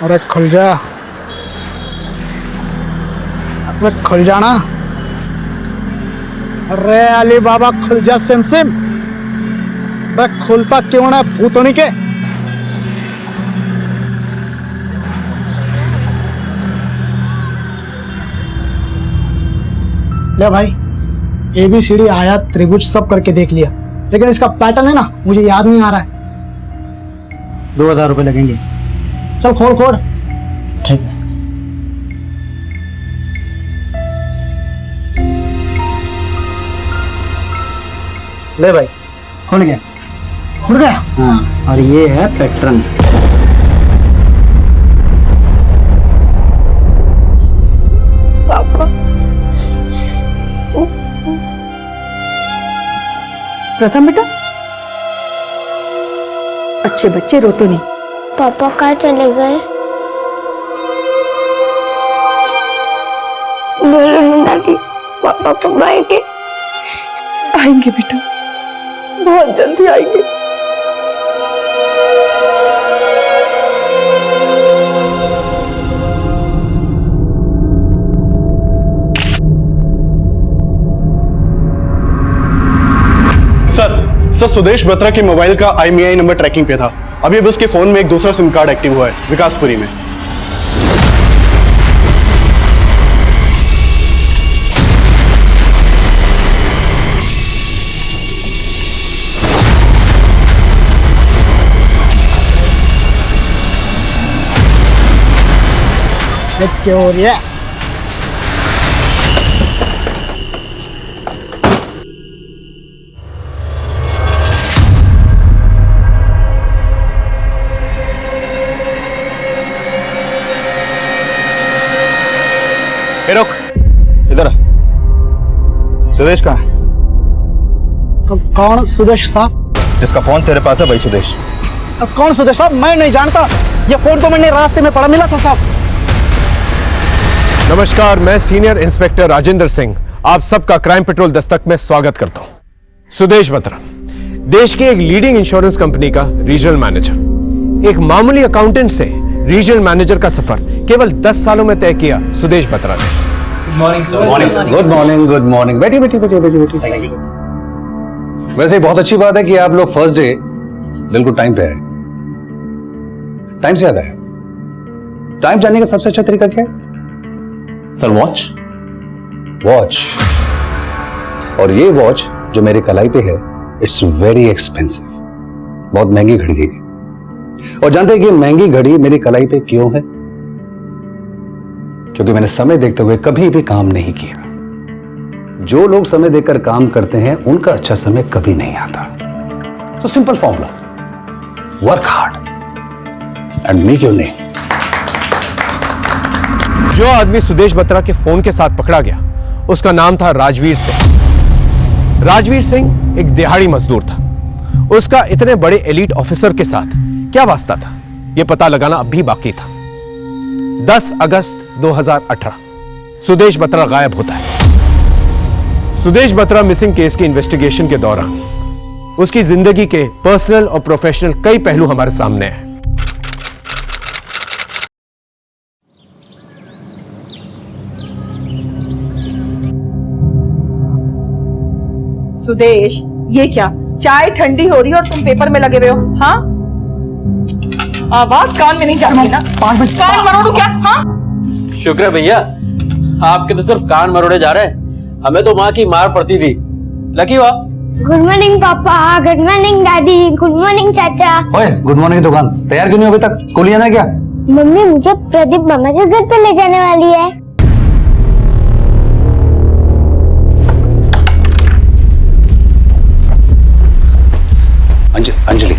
अरे खुल जा, अरे खुल जाना। अरे अली बाबा खुल जा सिम सिम। अरे खुलता क्यों ना भूतनी के। ले भाई, ABCD आयत त्रिभुज सब करके देख लिया, लेकिन इसका पैटर्न है ना मुझे याद नहीं आ रहा है। 2000 रुपये लगेंगे। चल खोल खोल। ठीक है। ले भाई, खुल गया, खुल गया। हाँ, और ये है पैटर्न। पापा, प्रथम बेटा, अच्छे बच्चे रोते नहीं। पापा कहाँ चले गए? बोलो ना दादी, पापा कब आएंगे? आएंगे बेटा, बहुत जल्दी आएंगे। सर सुदेश बत्रा के मोबाइल का IMEI नंबर ट्रैकिंग पे था। अभी अब उसके फोन में एक दूसरा सिम कार्ड एक्टिव हुआ है विकासपुरी में। क्या हो रही है? रुक, इधर आ। सुदेश कहाँ है? कौन सुदेश साहब? जिसका फोन तेरे पास है वही सुदेश। कौन सुदेश साहब? मैं नहीं जानता, ये फोन तो मैंने रास्ते में पड़ा मिला था साहब। नमस्कार, मैं सीनियर इंस्पेक्टर राजेंद्र सिंह आप सबका क्राइम पेट्रोल दस्तक में स्वागत करता हूं। सुदेश बत्रा देश के एक लीडिंग इंश्योरेंस कंपनी का रीजनल मैनेजर, एक मामूली अकाउंटेंट से रीजनल मैनेजर का सफर केवल 10 सालों में तय किया सुदेश बत्रा ने। Good morning. बैठिए। वैसे बहुत अच्छी बात है कि आप लोग फर्स्ट डे बिल्कुल टाइम पे आए। टाइम से याद आया, टाइम जानने का सबसे अच्छा तरीका क्या है? Sir watch. और ये वॉच जो मेरे कलाई पे है, इट्स वेरी एक्सपेंसिव, बहुत महंगी घड़ी है। और जानते हैं कि महंगी घड़ी मेरी कलाई पे क्यों है? क्योंकि मैंने समय देखते हुए कभी भी काम नहीं किया। जो लोग समय देकर काम करते हैं उनका अच्छा समय कभी नहीं आता। तो simple formula, work hard and make your name. जो आदमी सुदेश बत्रा के फोन के साथ पकड़ा गया उसका नाम था राजवीर सिंह। राजवीर सिंह एक दिहाड़ी मजदूर था। उसका इतने बड़े एलीट ऑफिसर के साथ क्या वास्ता था, यह पता लगाना अब भी बाकी था। 10 अगस्त 2018 सुदेश बत्रा गायब होता है। सुदेश बत्रा मिसिंग केस के इन्वेस्टिगेशन के दौरान उसकी जिंदगी के पर्सनल और प्रोफेशनल कई पहलू हमारे सामने हैं। सुदेश, ये क्या, चाय ठंडी हो रही है और तुम पेपर में लगे हुए हो? हाँ, आवाज कान में नहीं जाती ना? कान मरोड़ू क्या? हाँ, शुक्र है भैया, आपके तो सिर्फ कान मरोड़े जा रहे हैं, हमें तो माँ की मार पड़ती थी। लकी हो आप। गुड मॉर्निंग पापा, गुड मॉर्निंग दादी, गुड मॉर्निंग चाचा। ओए, गुड मॉर्निंग दुकान तैयार क्यों नहीं अभी तक? स्कूल जाना है क्या? मम्मी मुझे प्रदीप मामा के घर पे ले जाने वाली है। अंजलि,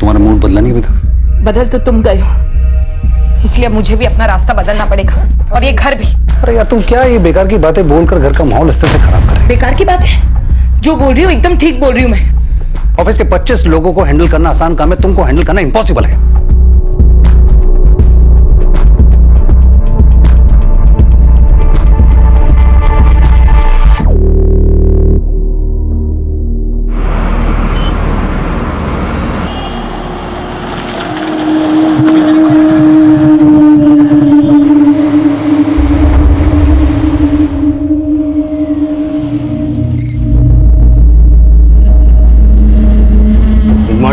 तुम्हारा मूड बदला नहीं अभी तक? बदल तो तुम गए हो, इसलिए मुझे भी अपना रास्ता बदलना पड़ेगा, और ये घर भी। अरे यार, तुम क्या ये बेकार की बातें बोलकर घर का माहौल इस तरह से खराब कर रही हो? बेकार की बात है, जो बोल रही हूँ एकदम ठीक बोल रही हूँ मैं। ऑफिस के 25 लोगों को हैंडल करना आसान काम है, तुमको हैंडल करना इम्पॉसिबल है।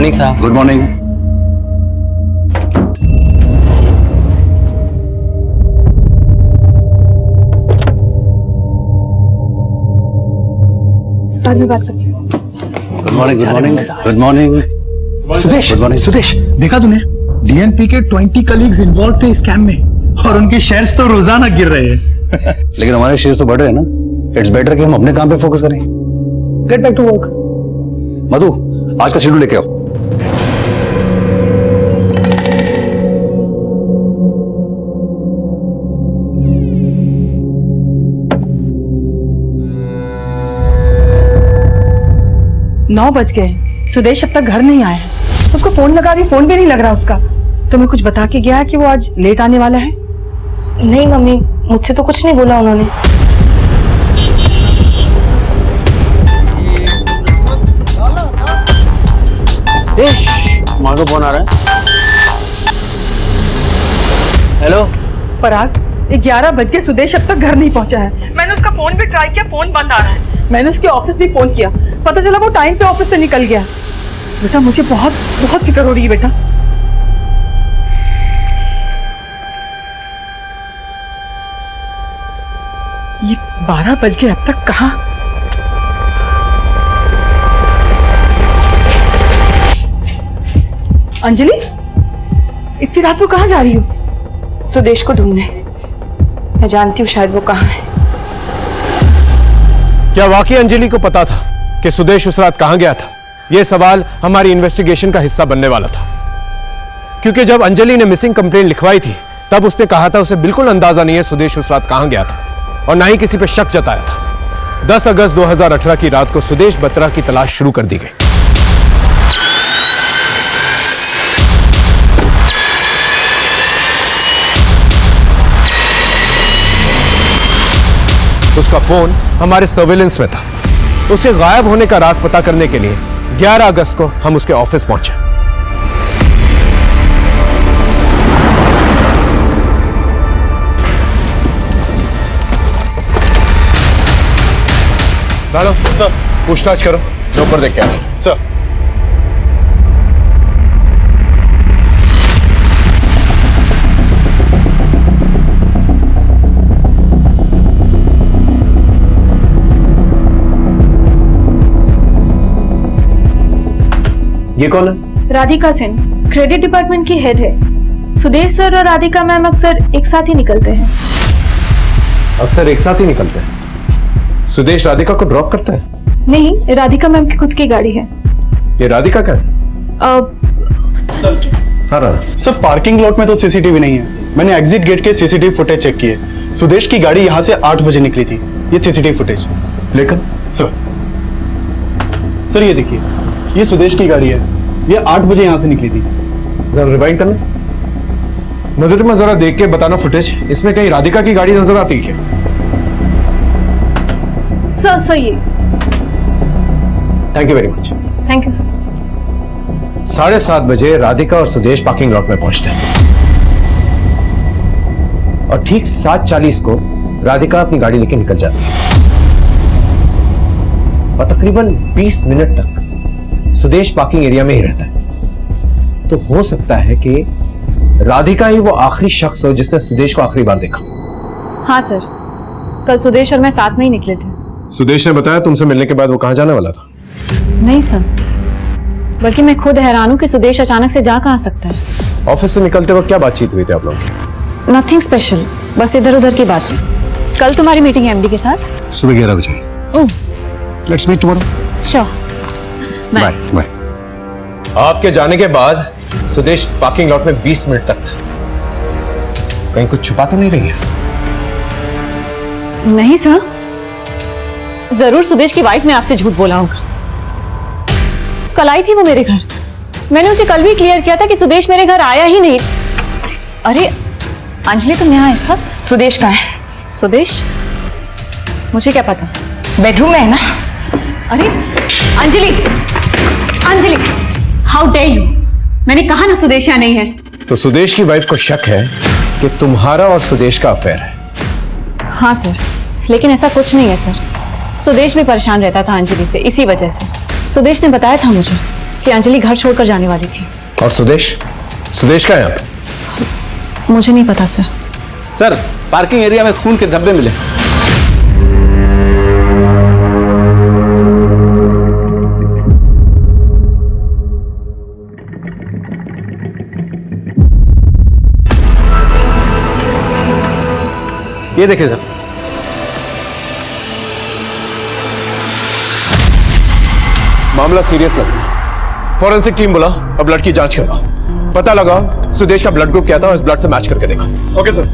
मॉर्निंग साहब। Good morning. बाद में बात करती हूँ। Good morning. Good morning. Good morning. Sudesh, good morning. Sudesh, देखा तूने? डीएनपी के 20 कलीग्स इन्वॉल्व थे इस स्कैम में और उनके शेयर्स तो रोजाना गिर रहे हैं। लेकिन हमारे शेयर तो बढ़ रहे हैं ना। इट्स बेटर कि हम अपने काम पे फोकस करें। Get back to work. Madhu, आज का शेड्यूल लेके आओ। नौ बज गए, सुदेश अब तक घर नहीं आया है। उसको फोन लगा रही, फोन भी नहीं लग रहा उसका। तुम्हें कुछ बता के गया है कि वो आज लेट आने वाला है? नहीं मम्मी, मुझसे तो कुछ नहीं बोला उन्होंने। देश माँ को फोन आ रहा है। हेलो। पराग, 11 बज गए, सुदेश अब तक घर नहीं पहुंचा है। मैंने उसका फोन भी ट्राई किया, फोन बंद आ रहा है। मैंने उसके ऑफिस भी फोन किया, पता चला वो टाइम पे ऑफिस से निकल गया। बेटा मुझे बहुत बहुत फिक्र हो रही है बेटा। ये 12 बज गए, अब तक कहाँ? अंजलि, इतनी रात को कहाँ जा रही हो? सुदेश को ढूंढने। मैं जानती हूँ शायद वो कहाँ है। क्या वाकई अंजलि को पता था कि सुदेश उस रात कहां गया था? यह सवाल हमारी इन्वेस्टिगेशन का हिस्सा बनने वाला था, क्योंकि जब अंजलि ने मिसिंग कंप्लेंट लिखवाई थी तब उसने कहा था उसे बिल्कुल अंदाजा नहीं है सुदेश उस रात कहां गया था और ना ही किसी पे शक जताया था। 10 अगस्त 2018 की रात को सुदेश बत्रा की तलाश शुरू कर दी गई। उसका फोन हमारे सर्वेलेंस में था। उसे गायब होने का राज पता करने के लिए 11 अगस्त को हम उसके ऑफिस पहुंचे। डालो सर। पूछताछ करो, मैं ऊपर देख के आया। सर। ये कौन है? राधिका सेन, क्रेडिट डिपार्टमेंट की हेड है। सुदेश सर और राधिका मैम अक्सर एक साथ ही निकलते हैं। अक्सर एक साथ ही निकलते हैं। सुदेश राधिका को ड्रॉप करता है? नहीं, राधिका मैम की खुद की गाड़ी है। ये राधिका का है? हाँ राणा। सर, पार्किंग लॉट में तो सीसीटीवी नहीं है। मैंने एग्जिट गेट के सीसीटीवी फुटेज चेक किए। सुदेश की गाड़ी यहाँ से 8 बजे निकली थी। ये सीसीटीवी फुटेज। लेकिन सर ये देखिए, ये सुदेश की गाड़ी है। ये 8 बजे यहाँ से निकली थी। जरा रिवाइंड करना। नजर जरा देख के बताना फुटेज। इसमें कहीं राधिका की गाड़ी नजर आती है? सर ये। Thank you very much. Thank you sir. 7:30 बजे राधिका और सुदेश पार्किंग लॉट में पहुंचते हैं और ठीक 7:40 को राधिका अपनी गाड़ी लेकर निकल जाती है और तकरीबन 20 मिनट तक सुदेश पार्किंग एरिया में ही रहता है। तो हो सकता है कि राधिका ही वो आखिरी शख्स हो जिसने सुदेश को आखिरी बार देखा। हाँ सर, कल सुदेश और मैं साथ में ही निकले थे। सुदेश ने बताया तुमसे मिलने के बाद वो कहां जाने वाला था? नहीं सर, बल्कि मैं खुद हैरान हूँ कि सुदेश अचानक से जा कहाँ सकता है। ऑफिस से निकलते वक्त क्या बातचीत हुई थी आप लोगों की? नथिंग स्पेशल, बस इधर उधर की बात है। कल तुम्हारी मीटिंग है एमडी के साथ? सुबह 11 बजे। Oh, let's meet tomorrow. Sure. Bye bye. आपके जाने के बाद सुदेश पार्किंग लॉट में 20 मिनट तक था। कहीं कुछ छुपा तो नहीं रही है? नहीं सर, जरूर सुदेश की वाइफ ने आपसे झूठ बोला होगा। कल आई थी वो मेरे घर। मैंने उसे कल भी क्लियर किया था कि सुदेश मेरे घर आया ही नहीं। अरे अंजलि, तुम यहाँ इस वक्त? सुदेश कहाँ है? सुदेश? मुझे क्या पता। बेडरूम में है ना? अरे Anjali, Anjali, how dare you! मैंने कहा ना सुदेश यहाँ नहीं है। तो सुदेश की वाइफ को शक है कि तुम्हारा और सुदेश का अफेयर है। हाँ सर, लेकिन ऐसा कुछ नहीं है सर। सुदेश भी परेशान रहता था अंजलि से, इसी वजह से। सुदेश ने बताया था मुझे कि अंजलि घर छोड़कर जाने वाली थी। और सुदेश सुदेश का यहाँ पे? मुझे नहीं पता सर। सर, पार्किंग एरिया में खून के धब्बे मिले। ये देखिए सर। मामला सीरियस लगता है। फॉरेंसिक टीम बुलाओ और ब्लड की जांच करवाओ। पता लगाओ सुदेश का ब्लड ग्रुप क्या था और इस ब्लड से मैच करके देखो। Okay sir.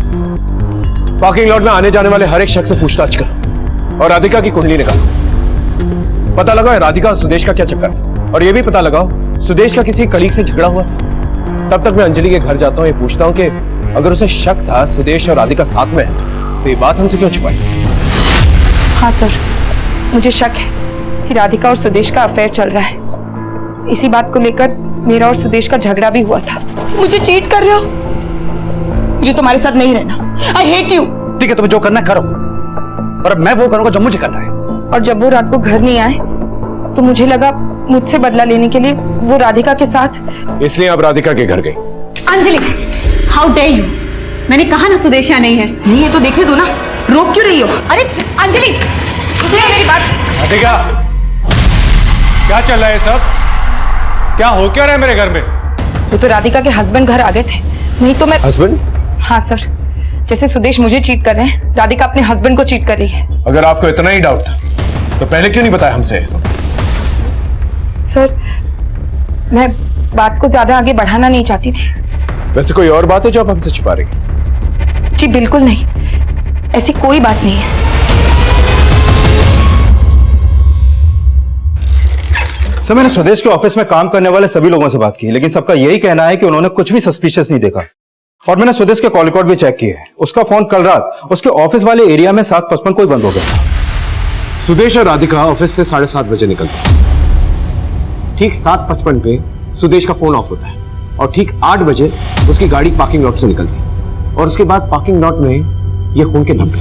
पार्किंग लॉट में आने जाने वाले हर एक शख्स से पूछताछ करो और राधिका की कुंडली निकालो। पता लगाओ राधिका और सुदेश का क्या चक्कर था, और यह भी पता लगाओ सुदेश का किसी कलीग से झगड़ा हुआ था। तब तक मैं अंजलि के घर जाता हूं, ये पूछता हूं कि अगर उसे शक था सुदेश और राधिका साथ में है तो ये बात हमसे क्यों छुपाई? हाँ सर, मुझे शक है कि राधिका और सुदेश का अफेयर चल रहा है। इसी बात को लेकर मेरा और सुदेश का झगड़ा भी हुआ था। मुझे चीट कर रहे हो? मुझे तुम्हारे साथ नहीं रहना। I hate you. ठीक है, तुम्हें जो करना है करो, और अब मैं वो करूंगा जो मुझे करना है। और जब वो रात को घर नहीं आए तो मुझे लगा मुझसे बदला लेने के लिए वो राधिका के साथ, इसलिए अब राधिका के घर गई। Anjali, how dare you! मैंने कहा ना सुदेश यहाँ नहीं है। नहीं है तो देखने दो ना, रोक क्यों रही हो? अरे अंजलि, मेरी बात। राधिका, क्या चल रहा है सब? क्या हो क्या रहा है मेरे घर में? वो तो राधिका के हस्बैंड घर आ गए थे, नहीं तो मैं। हस्बैंड? हाँ सर, जैसे सुदेश मुझे चीट कर रहे हैं, राधिका अपने हस्बैंड को चीट कर रही है। अगर आपको इतना ही डाउट था तो पहले क्यों नहीं बताया हमसे ये सब? सर, मैं बात को ज्यादा आगे बढ़ाना नहीं चाहती थी। वैसे कोई और बात है जो आप हमसे छुपा रही हैं? जी बिल्कुल नहीं, ऐसी कोई बात नहीं है। सर, मैंने सुदेश के ऑफिस में काम करने वाले सभी लोगों से बात की, लेकिन सबका यही कहना है कि उन्होंने कुछ भी सस्पिशियस नहीं देखा। और मैंने सुदेश के कॉल रिकॉर्ड भी चेक किए। उसका फोन कल रात उसके ऑफिस वाले एरिया में 7:55 को ही बंद हो गया। सुदेश और राधिका ऑफिस से 7:30 बजे निकलते हैं। ठीक 7:55 पे सुदेश का फोन ऑफ होता है और ठीक 8 बजे उसकी गाड़ी पार्किंग लॉट से निकलती है, और उसके बाद पार्किंग लॉट में ये खून के धब्बे।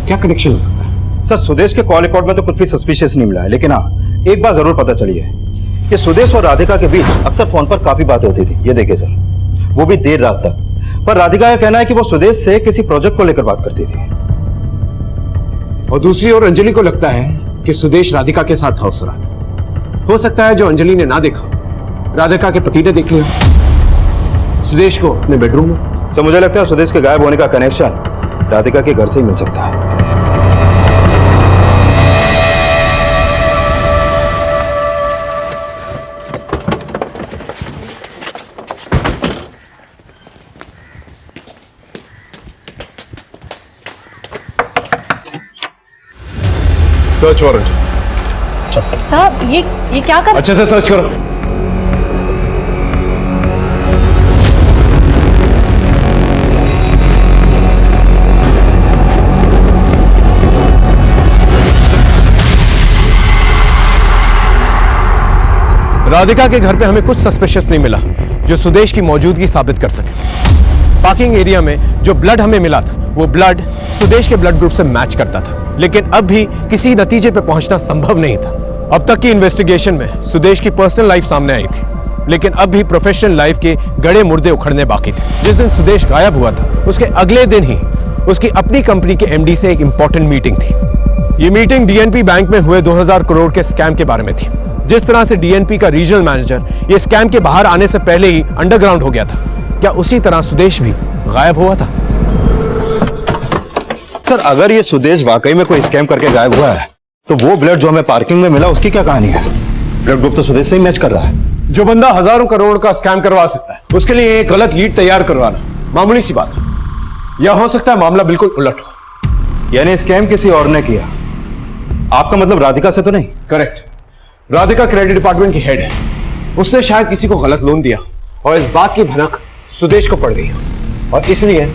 क्या कनेक्शन हो सकता है? सर, सुदेश के कॉल रिकॉर्ड में तो कुछ भी सस्पिशियस नहीं मिला है, लेकिन हाँ, एक बात जरूर पता चली है कि सुदेश और राधिका के बीच अक्सर फोन पर काफी बातें होती थी। ये देखिए सर, वो भी देर रात तक। पर राधिका का कहना है कि वो सुदेश से किसी प्रोजेक्ट को लेकर बात करती थी। और दूसरी ओर अंजलि को लगता है कि सुदेश राधिका के साथ था उस रात। हो सकता है जो अंजलि ने ना देखा, राधिका के पति ने देख लिया सुदेश को अपने बेडरूम में। सर, मुझे लगता है सुदेश के गायब होने का कनेक्शन राधिका के घर से ही मिल सकता है। Search warrant. सर, ये क्या कर? अच्छे से सर्च करो। राधिका के घर पे हमें कुछ सस्पिशियस नहीं मिला जो सुदेश की मौजूदगी साबित कर सके। पार्किंग एरिया में जो ब्लड हमें मिला था वो ब्लड सुदेश के ब्लड ग्रुप से मैच करता था, लेकिन अब भी किसी नतीजे पे पहुंचना संभव नहीं था। अब तक की इन्वेस्टिगेशन में सुदेश की पर्सनल लाइफ सामने आई थी, लेकिन अब भी प्रोफेशनल लाइफ के गड़े मुर्दे उखड़ने बाकी थे। जिस दिन सुदेश गायब हुआ था उसके अगले दिन ही उसकी अपनी कंपनी के एमडी से एक इंपॉर्टेंट मीटिंग थी। ये मीटिंग डीएनपी बैंक में हुए 2000 करोड़ के स्कैम के बारे में थी। जिस तरह से डीएनपी का रीजनल मैनेजर ये स्कैम के बाहर आने से पहले ही अंडरग्राउंड हो गया था, क्या उसी तरह सुदेश भी गायब हुआ था? सर, अगर ये सुदेश वाकई में कोई स्कैम करके गायब हुआ है तो वो ब्लड जो हमें पार्किंग में मिला उसकी क्या कहानी है? ब्लड ग्रुप तो सुदेश से ही मैच कर रहा है। जो बंदा हजारों करोड़ का स्कैम करवा सकता है उसके लिए एक गलत लीड तैयार करवाना मामूली सी बात है। या हो सकता है मामला बिल्कुल उलट हो। यानी स्कैम किसी और ने किया। आपका मतलब राधिका से तो नहीं? करेक्ट। राधिका क्रेडिट डिपार्टमेंट की हेड है। उसने शायद किसी को गलत लोन दिया और इस बात की भनक सुदेश को पड़ गई और इसलिए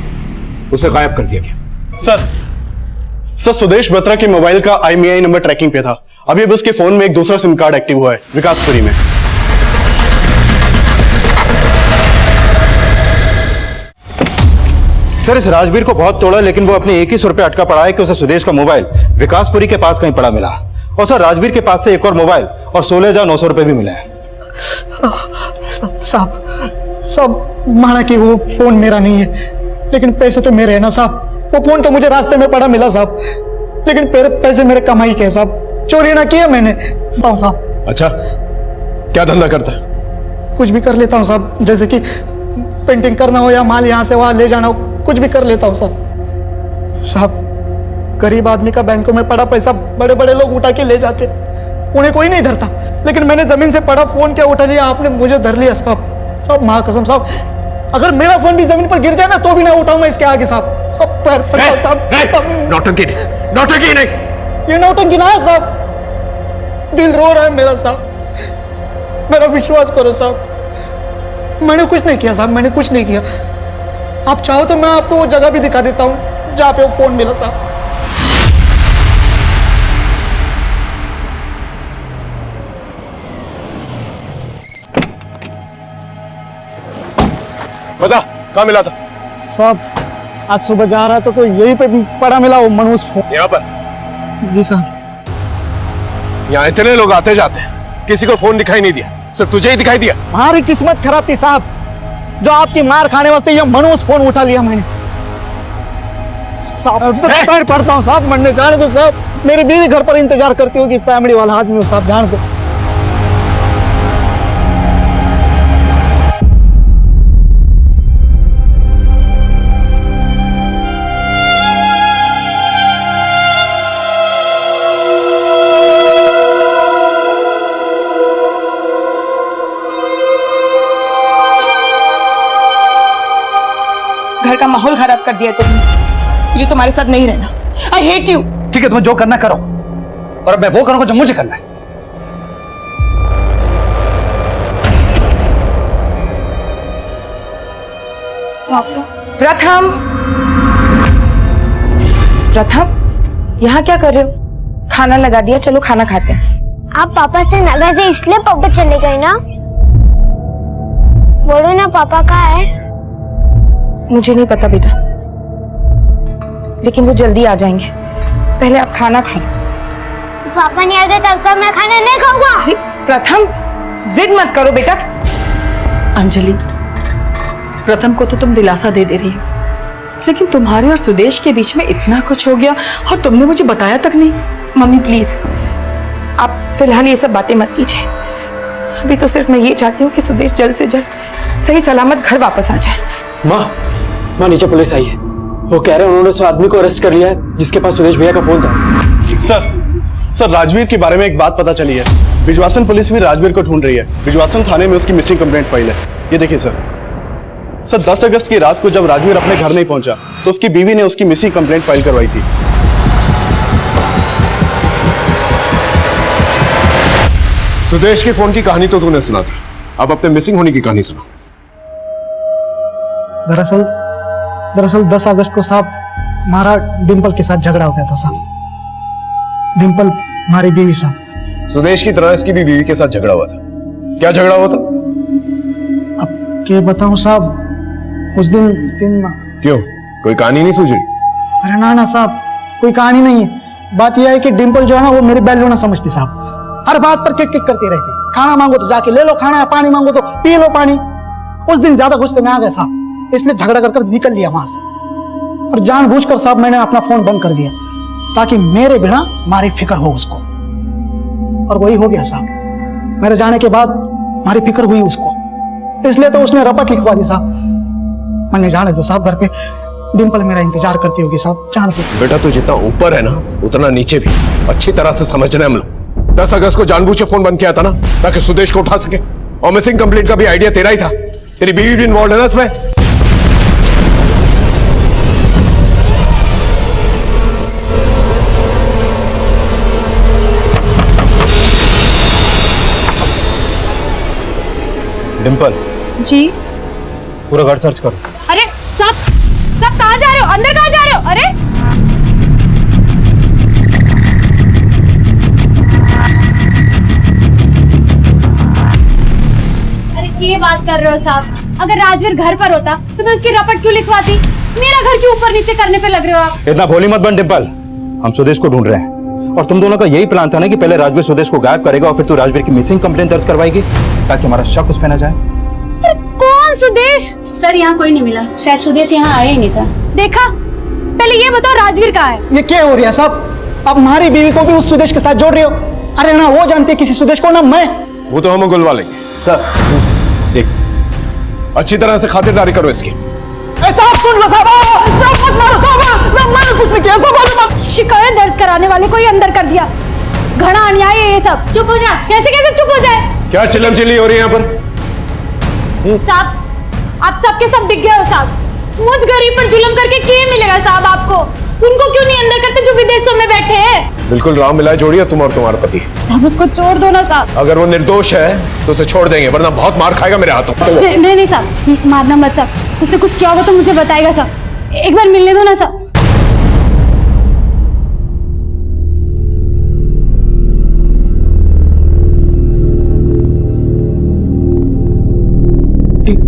उसे गायब कर दिया गया। सर, सुदेश बत्रा के मोबाइल का IMEI नंबर ट्रैकिंग पे था। अभी अब उसके फोन में एक दूसरा सिम कार्ड एक्टिव हुआ है विकासपुरी में। सर, इस राजवीर को बहुत तोड़ा, लेकिन वो अपने एक ही सुर पे अटका पड़ा है कि उसे सुदेश का मोबाइल विकासपुरी के पास कहीं पड़ा मिला। और सर, राजवीर के पास से एक और मोबाइल और 16,900 रुपए भी मिले हैं। साहब माना कि वो फोन मेरा नहीं है, लेकिन पैसे तो मेरे हैं ना साहब। वो फोन तो मुझे रास्ते में पड़ा मिला साहब, लेकिन पैसे मेरे कमाई के साहब, चोरी ना किया मैंने। बताओ साहब। अच्छा, क्या धंधा करता है? कुछ भी कर लेता हूँ साहब, जैसे कि पेंटिंग करना हो या माल यहाँ से वहाँ ले जाना हो, कुछ भी कर लेता हूँ साहब। साहब गरीब आदमी का बैंकों में पड़ा पैसा बड़े बड़े लोग उठा के ले जाते, उन्हें कोई नहीं धरता, लेकिन मैंने जमीन से पड़ा फोन क्या उठा लिया, आपने मुझे धर लिया साहब। साहब माँ कसम साहब, अगर मेरा फोन भी जमीन पर गिर जाए ना तो भी ना उठाऊं मैं इसके आगे साहब। पैर साहब, नौटंकी नहीं, नौटंकी नहीं। ये नौटंकी ना है साहब, दिल रो रहा है मेरा साहब, मेरा विश्वास करो साहब। मैंने कुछ नहीं किया साहब, मैंने कुछ नहीं किया। आप चाहो तो मैं आपको वो जगह भी दिखा देता हूँ जहाँ पे वो फोन मिला साहब। बता, कहाँ मिला था? साहब आज सुबह जा रहा था तो यहीं पे पड़ा मिला वो मनोज फोन। यहाँ पर? जी साहब। यहाँ इतने लोग आते जाते हैं, किसी को फोन दिखाई नहीं दिया, सिर्फ तुझे ही दिखाई दिया। हमारी किस्मत खराब थी साहब, जो आपकी मार खाने वास्ते ये मनोज फोन उठा लिया मैंने साहब। पैर पड़ता हूँ साहब, मरने जाने दो साहब। मेरी बीवी घर पर इंतजार करती होगी, फैमिली वाला आदमी हो साहब, जान दो। घर का माहौल खराब कर दिया तुमने, मुझे तुम्हारे साथ नहीं रहना। I hate you. ठीक है, तुम्हें जो करना करो, और मैं वो करूंगा जो मुझे करना है। प्रथम, प्रथम यहाँ क्या कर रहे हो? खाना लगा दिया, चलो खाना खाते हैं। आप पापा से नाराज है इसलिए पापा चले गए ना? बोलो ना पापा कहाँ है? मुझे नहीं पता बेटा, लेकिन वो जल्दी आ जाएंगे। पहले आप खाना खाओ। पापा नहीं आते तब तक मैं खाना नहीं खाऊंगा। प्रथम जिद मत करो बेटा। अंजलि, प्रथम को तो तुम दिलासा दे रही हो, लेकिन तुम्हारे और सुदेश के बीच में इतना कुछ हो गया और तुमने मुझे बताया तक नहीं। मम्मी प्लीज, आप फिलहाल ये सब बातें मत कीजिए। अभी तो सिर्फ मैं ये चाहती हूँ कि सुदेश जल्द से जल्द सही सलामत घर वापस आ जाए। माँ नीचे पुलिस आई है, वो कह रहे हैं उन्होंने उस आदमी को अरेस्ट कर लिया है जिसके पास सुदेश भैया का फोन था। सर राजवीर के बारे में एक बात पता चली है। बिजवासन पुलिस भी राजवीर को ढूंढ रही है। बिजवासन थाने में उसकी मिसिंग कंप्लेंट फाइल है, ये देखिए सर 10 अगस्त की रात को जब राजवीर अपने घर नहीं पहुंचा तो उसकी बीवी ने उसकी मिसिंग कंप्लेंट फाइल करवाई थी। सुदेश के फोन की कहानी तो तूने सुना था, अब अपने मिसिंग होने की कहानी सुना। दरअसल 10 अगस्त को साहब हमारा डिम्पल के साथ झगड़ा हो गया था साहब। डिम्पल हमारी बीवी साहब। सुदेश की तरह इसकी भी बीवी के साथ झगड़ा हुआ था। क्या झगड़ा हुआ था? अब क्या बताऊं साहब, उस दिन क्यों, कोई कहानी नहीं सूझ रही? अरे ना साहब, कोई कहानी नहीं है। बात यह है कि डिम्पल जो है ना वो मेरी बैल्यू ना समझती साहब, हर बात पर किट करती रहती। खाना मांगो तो जाके ले लो खाना, पानी मांगो तो पी लो पानी। उस दिन ज्यादा गुस्से में आ गए साहब, इसलिए झगड़ा कर निकल लिया वहां से, और जानबूझकर साहब मैंने अपना फोन बंद कर दिया ताकि मेरे बिना हमारी फिक्र हो उसको, और वही हो गया साहब। मेरे जाने के बाद हमारी फिक्र हुई उसको, इसलिए तो उसने रपट लिखवा दी साहब। मैंने जाने दो साहब, घर पे डिम्पल मेरा इंतजार करती होगी साहब, जान दो। बेटा तू जितना ऊपर है ना उतना नीचे भी अच्छी तरह से समझना है हम लोग। 10 अगस्त को जानबूझ के फोन बंद किया था ना ताकि सुदेश को उठा सके, और मिसिंग कंप्लेंट का भी आइडिया तेरा ही था। तेरी बीवी भी इन्वॉल्व है ना इसमें। डिम्पल जी। पूरा घर सर्च करो। अरे सब कहाँ जा रहे हो? अंदर कहाँ जा रहे हो? अरे ये बात कर रहे हो साहब? अगर राजवीर घर पर होता तो मैं उसकी रपट क्यों लिखवाती? मेरा घर क्यों ऊपर नीचे करने पे लग रहे हो आप? इतना भोली मत बन डिम्पल, हम सुदेश को ढूंढ रहे हैं और तुम दोनों का यही प्लान था ना कि पहले राजवीर सुदेश को गायब करेगा और फिर तू राजवीर की मिसिंग कंप्लेंट दर्ज करवाएगी ताकि हमारा शक उस पर न जाए। कौन सुदेश? सर यहाँ कोई नहीं मिला, शायद सुदेश यहाँ आया ही नहीं था। देखा? पहले ये बताओ राजवीर कहाँ है? ये क्या हो रहा है साहब? अब हमारी बीवी को भी उस सुदेश के साथ जोड़ रहे हो। अरे ना वो जानती है किसी सुदेश को, ना मैं। वो तो हम गुलवा लेंगे। सर एक अच्छी तरह से खातिरदारी करो इसकी। साहब सुन लो साहब, साहब मत मारो साहब, साहब मैंने कुछ नहीं किया साहब। शिकायत दर्ज कराने वाले को ही अंदर कर दिया। घना अन्याय है ये सब। चुप हो जा। कैसे कैसे चुप हो जाए? क्या चिल्लम चिल्ली हो रही है यहाँ पर? साहब आप सबके सब बिक गए हो साहब। मुझ गरीब पर जुल्म करके क्या मिलेगा साहब आपको? उनको क्यों नहीं अंदर करते जो विदेशों में बैठे हैं? बिल्कुल राम मिला जोड़िए तुम और तुम्हारा पति। साहब उसको छोड़ दो ना साहब। अगर वो निर्दोष है तो उसे छोड़ देंगे, वरना बहुत मार खाएगा मेरे हाथों। नहीं नहीं साहब, मारना मत साहब। उसने कुछ किया होगा तो मुझे बताएगा साहब। एक बार मिलने दो ना साहब।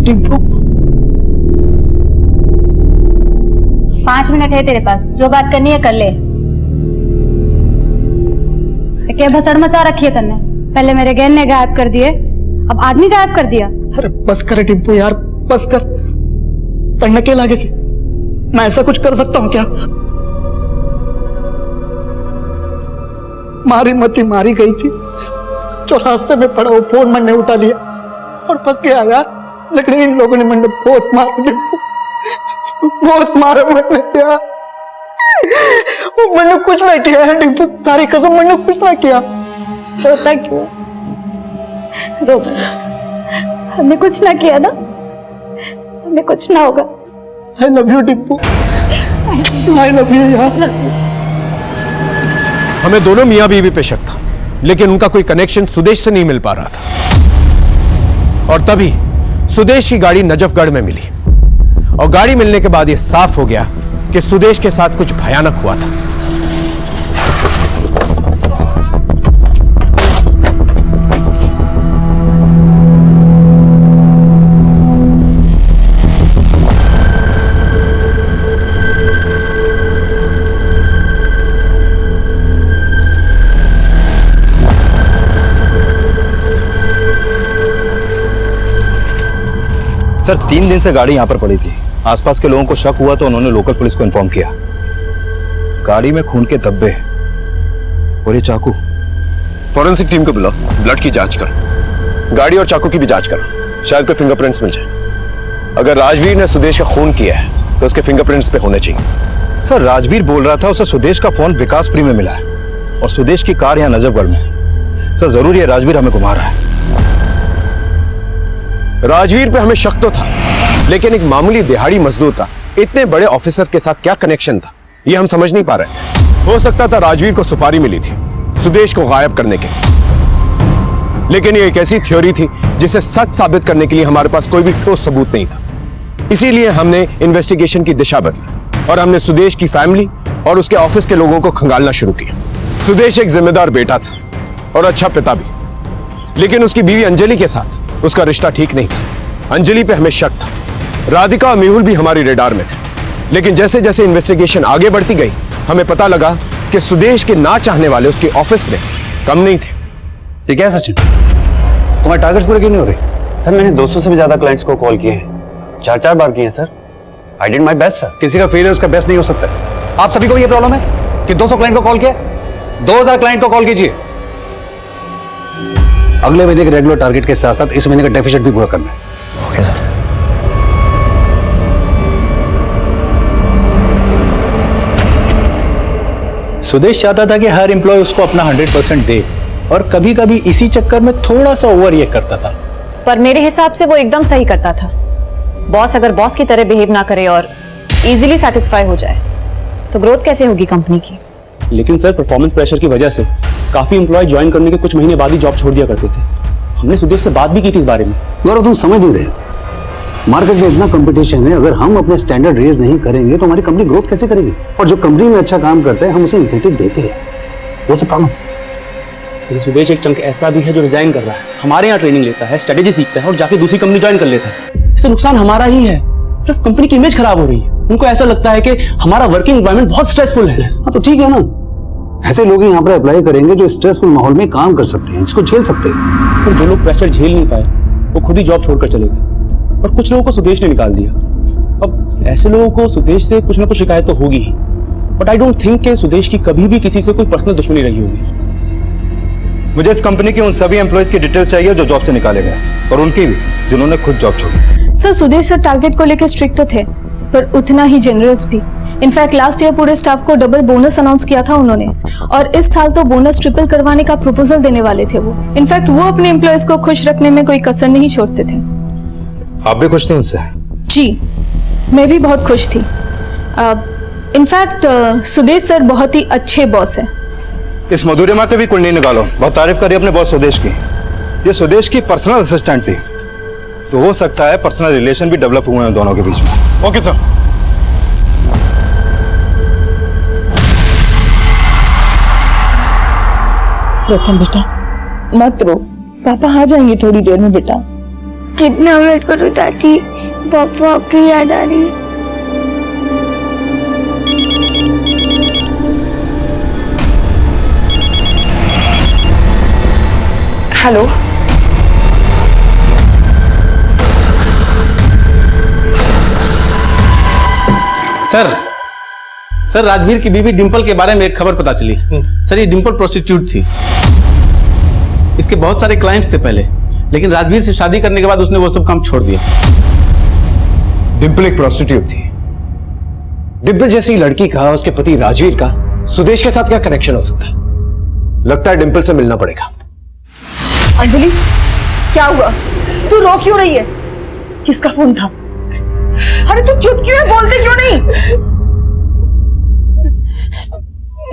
टिम्पू 5 मिनट है तेरे पास, जो बात करनी है कर ले। क्या भसड़ मचा रखी है तन्ने? पहले मेरे गहने गायब कर दिए, अब आदमी गायब कर दिया। अरे बस कर टिम्पू यार, बस कर। तन्ने के लागे से मैं ऐसा कुछ कर सकता हूँ क्या? मारी मती मारी गई थी, जो रास्ते में पड़ा वो फोन मैंने उठा लिया और फंस गया यार। लेकिन इन लोगों ने मैंने बहुत मारा टिम्पू, बहुत मारा मैंने यार। मैंने कुछ नहीं किया है टिम्पू, तारी कसम मैंने कुछ नहीं किया। रोता क्यों? रोता, हमने कुछ ना किया ना, हमें कुछ ना होगा। I love you Timpu, I love you यार। हमें दोनों मियां बीवी पे शक था, लेकिन उनका कोई कनेक्शन सुदेश से नहीं मिल पा रहा था। और तभी सुदेश की गाड़ी नजफगढ़ में मिली और गाड़ी मिलने के बाद यह साफ हो गया कि सुदेश के साथ कुछ भयानक हुआ था। सर 3 दिन से गाड़ी यहाँ पर पड़ी थी। आसपास के लोगों को शक हुआ तो उन्होंने लोकल पुलिस को इन्फॉर्म किया। गाड़ी में खून के धब्बे और ये चाकू। फॉरेंसिक टीम को बुलाओ, ब्लड की जांच करो, गाड़ी और चाकू की भी जांच करो, शायद कोई फिंगरप्रिंट्स मिल जाए। अगर राजवीर ने सुदेश का खून किया है तो उसके फिंगरप्रिंट्स पे होने चाहिए। सर राजवीर बोल रहा था उसे सुदेश का फोन विकासपुरी में मिला है और सुदेश की कार यहाँ नजफगढ़ में। सर जरूर ये राजवीर हमें घुमा रहा है। राजवीर पे हमें शक तो था, लेकिन एक मामूली दिहाड़ी मजदूर का इतने बड़े ऑफिसर के साथ क्या कनेक्शन था, ये हम समझ नहीं पा रहे थे। हो सकता था राजवीर को सुपारी मिली थी सुदेश को गायब करने के, लेकिन ये एक ऐसी थ्योरी थी जिसे सच साबित करने के लिए हमारे पास कोई भी ठोस सबूत नहीं था। इसीलिए हमने इन्वेस्टिगेशन की दिशा बदली और हमने सुदेश की फैमिली और उसके ऑफिस के लोगों को खंगालना शुरू किया। सुदेश एक जिम्मेदार बेटा था और अच्छा पिता भी, लेकिन उसकी बीवी अंजलि के साथ उसका रिश्ता ठीक नहीं था। अंजलि पे हमें शक था। राधिका और मेहुल भी हमारी रेडार में थे, लेकिन जैसे जैसे इन्वेस्टिगेशन आगे बढ़ती गई हमें पता लगा कि सुदेश के ना चाहने वाले उसके ऑफिस में कम नहीं थे। ये क्या सचिन, तुम्हारे टारगेट्स पूरे क्यों नहीं हो रहे? सर मैंने 200 से भी ज्यादा क्लाइंट्स को कॉल किए हैं, 4-4 बार किए हैं sir. I did my best sir. किसी का फेलियर उसका बेस्ट नहीं हो सकता। आप सभी को ये प्रॉब्लम है कि 200 क्लाइंट को कॉल किया, 2000 क्लाइंट को कॉल कीजिए। अगले महीने के रेगुलर टारगेट के साथ साथ इस महीने का डेफिसिट भी पूरा करना है। Okay sir. सुदेश चाहता था कि हर एम्प्लॉय उसको अपना 100% दे और कभी कभी इसी चक्कर में थोड़ा सा ओवर रिएक्ट करता था। पर मेरे हिसाब से वो एकदम सही करता था। बॉस अगर बॉस की तरह बिहेव ना करे और इजीली सेटिस्फाई हो जाए तो ग्रोथ कैसे होगी कंपनी की? लेकिन सर परफॉर्मेंस प्रेशर की वजह से काफी एम्प्लॉय ज्वाइन करने के कुछ महीने बाद ही जॉब छोड़ दिया करते थे। हमने सुदेश से बात भी की थी इस बारे में। गौरव तुम समझ नहीं रहे, मार्केट में इतना कंपटीशन है, अगर हम अपने स्टैंडर्ड रेज नहीं करेंगे तो हमारी कंपनी ग्रोथ कैसे करेगी? और जो कंपनी में अच्छा काम करता है हम उसे इंसेंटिव देते हैं, वो सब प्रॉब्लम। लेकिन सुदेश एक चंक ऐसा भी है जो रिजाइन कर रहा है, हमारे यहाँ ट्रेनिंग लेता है, स्ट्रेटेजी सीखता है और जाके दूसरी कंपनी ज्वाइन कर लेता है। इससे नुकसान हमारा ही है, प्लस कंपनी की इमेज खराब हो रही है। उनको ऐसा लगता है कि हमारा वर्किंग एनवायरनमेंट बहुत स्ट्रेसफुल है। हाँ तो ठीक है ना, ऐसे लोग ही यहाँ पर अप्लाई करेंगे जो स्ट्रेसफुल माहौल में काम कर सकते हैं, जिसको झेल सकते हैं। सर जो लोग प्रेशर झेल नहीं पाए वो खुद ही जॉब छोड़कर चले गए और कुछ लोगों को सुदेश ने निकाल दिया। अब ऐसे लोगों को सुदेश से कुछ ना कुछ शिकायत तो होगी ही, बट आई डोंट थिंक कि सुदेश की कभी भी किसी से कोई पर्सनल दुश्मनी रही होगी। मुझे इस कंपनी के उन सभी एम्प्लॉयज की डिटेल चाहिए जो जॉब से निकाले गए और उनकी भी जिन्होंने खुद जॉब छोड़ी। सर सुदेश सर टारगेट को लेकर स्ट्रिक्ट तो थे पर उतना ही जेनरस भी। इनफैक्ट लास्ट ईयर पूरे स्टाफ को डबल बोनस अनाउंस किया था उन्होंने और इस साल तो बोनस ट्रिपल करवाने का प्रपोजल देने वाले थे वो। इनफैक्ट वो अपने एम्प्लॉयज को खुश रखने में कोई कसर नहीं छोड़ते थे। आप भी खुश थे उनसे? जी मैं भी बहुत खुश थी। इनफैक्ट सुदेश सर बहुत ही अच्छे बॉस हैं। इस मधुरिमा के भी कुंडली निकालो, बहुत तारीफ करी अपने बॉस सुदेश की। ये सुदेश की पर्सनल असिस्टेंट थी, तो हो सकता है पर्सनल रिलेशन भी डेवलप हुए हैं दोनों के बीच में। Okay sir. प्रथम बेटा मत रो, पापा आ जाएंगे थोड़ी देर में बेटा। कितना वेट करूं दादी, पापा आपकी याद आ रही है। हेलो सर राजवीर की बीवी डिंपल के बारे में एक खबर पता चली। सर ये डिंपल प्रोस्टिट्यूट थी। इसके बहुत सारे क्लाइंट्स थे पहले, लेकिन राजवीर से शादी करने के बाद उसने वो सब काम छोड़ दिया। डिंपल एक प्रोस्टिट्यूट थी। डिंपल जैसी लड़की का उसके पति राजवीर का सुदेश के साथ क्या कनेक्शन हो सकता है? लगता है डिंपल से मिलना पड़ेगा। अंजलि क्या हुआ? तू रो क्यों रही है? किसका फोन था? अरे तू चुप क्यों है, बोलते क्यों नहीं?